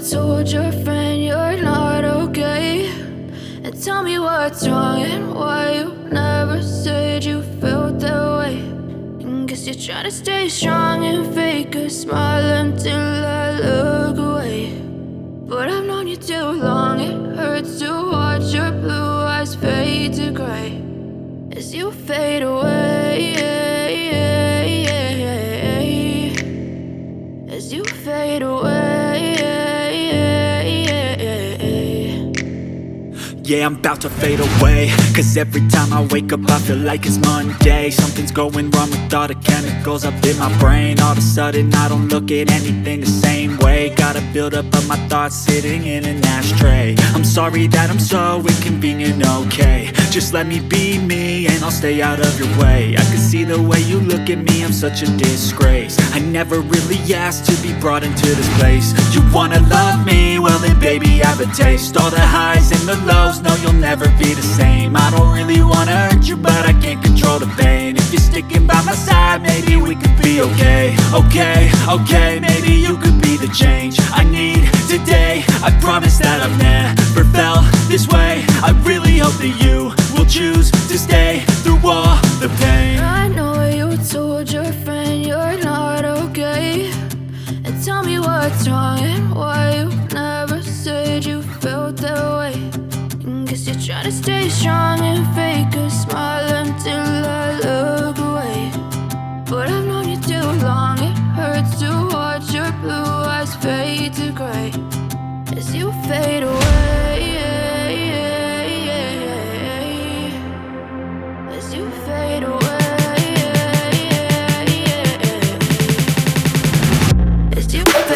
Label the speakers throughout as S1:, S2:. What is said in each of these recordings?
S1: told your friend you're not okay? And tell me what's wrong and why you never said you felt that way. And guess you're trying to stay strong and fake a smile until I look away. But I've known you too long, it hurts to watch your blue eyes fade to gray as you fade away, as you fade away.
S2: Yeah, I'm about to fade away, cause every time I wake up I feel like it's Monday. Something's going wrong with all the chemicals up in my brain. All of a sudden I don't look at anything the same way. Got a build up of my thoughts sitting in an ashtray. I'm sorry that I'm so inconvenient, okay? Just let me be me and I'll stay out of your way. I can see the way you look at me, I'm such a disgrace. I never really asked to be brought into this place. You wanna love me? Well then baby have a taste. All the highs and the lows, no, you'll never be the same. I don't really wanna hurt you, but I can't control the pain. If you're sticking by my side, maybe we could be okay. Okay, maybe you could be the change I need today. I promise that I've never felt this way. I really hope that you will choose to stay through all the pain.
S1: I know you told your friend you're not okay. And tell me what's wrong and why you never said you felt that way. Guess you're trying to stay strong and fake a smile until I look away. But I've known you too long, it hurts to watch your blue eyes fade to gray as you fade away, as you fade away, as you fade away.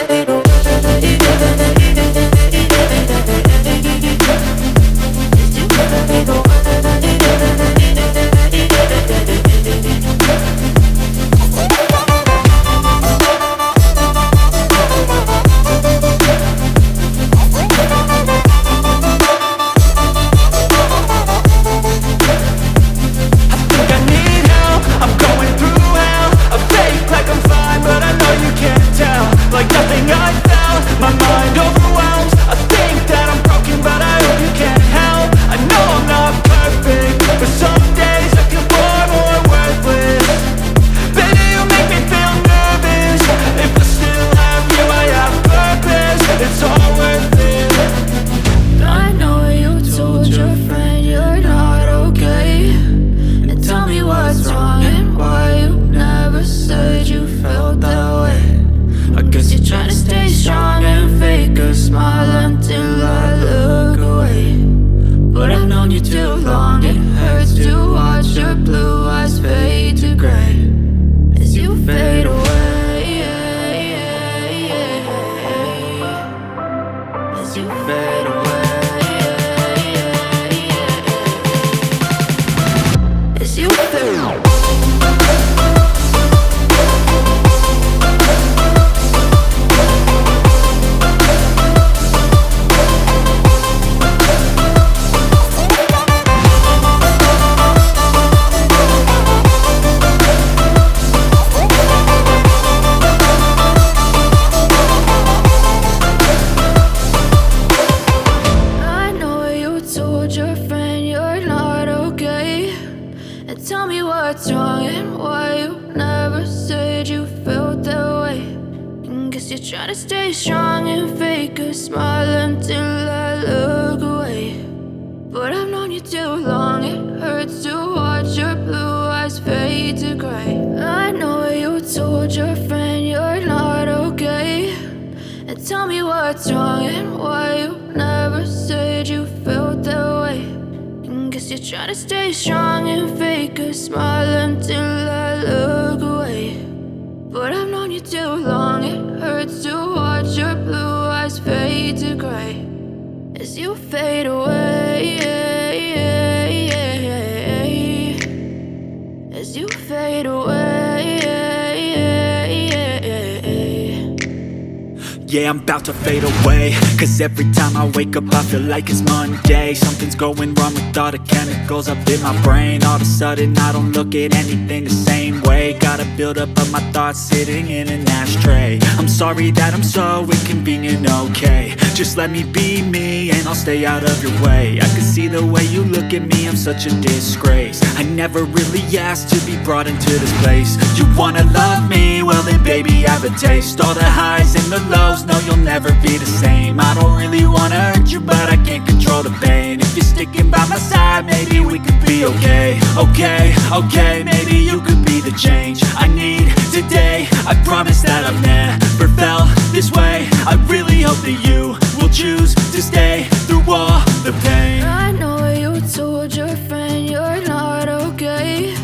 S2: Yeah, I'm about to fade away, cause every time I wake up I feel like it's Monday. Something's going wrong with all the chemicals up in my brain. All of a sudden I don't look at anything the same way. Got a build up of my thoughts sitting in an ashtray. I'm sorry that I'm so inconvenient, convenient, okay. Just let me be me and I'll stay out of your way. I can see the way you look at me, I'm such a disgrace. I never really asked to be brought into this place. You wanna love me? Well then baby, have a taste. All the highs and the lows, no you'll never be the same. I don't really wanna hurt you, but I can't control the pain. If you're sticking by my side, maybe we could be okay. Okay, maybe you could be the change I need today. I promise that I've never felt this way. I really hope that you will choose to stay through all the pain.
S1: I know you told your friend you're not okay,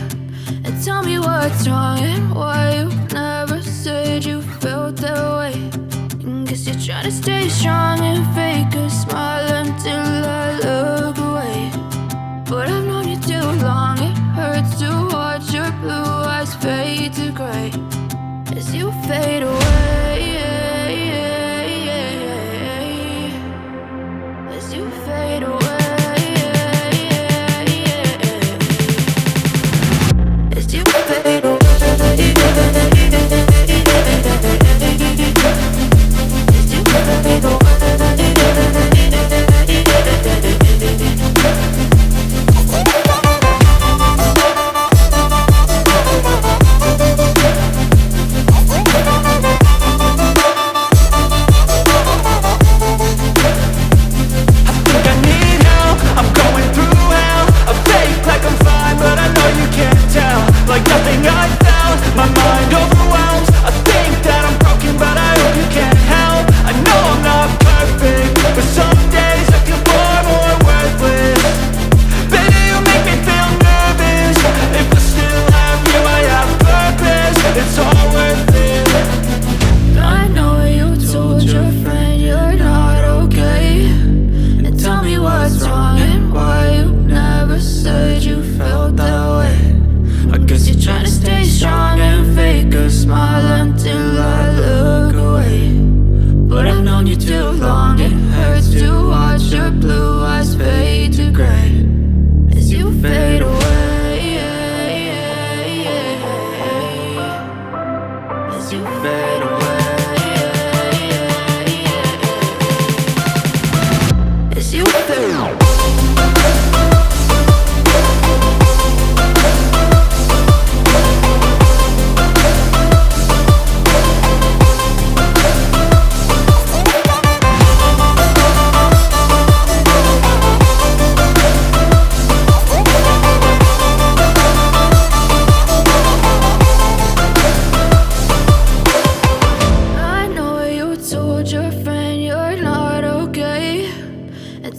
S1: and tell me what's wrong and why you never said you felt that way. Guess you're trying to stay strong and fake a smile until I look away. But I've known you too long, it hurts to watch your blue eyes fade to gray as you fade away. As you fade away. As you fade away.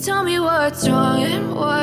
S1: Tell me what's wrong and why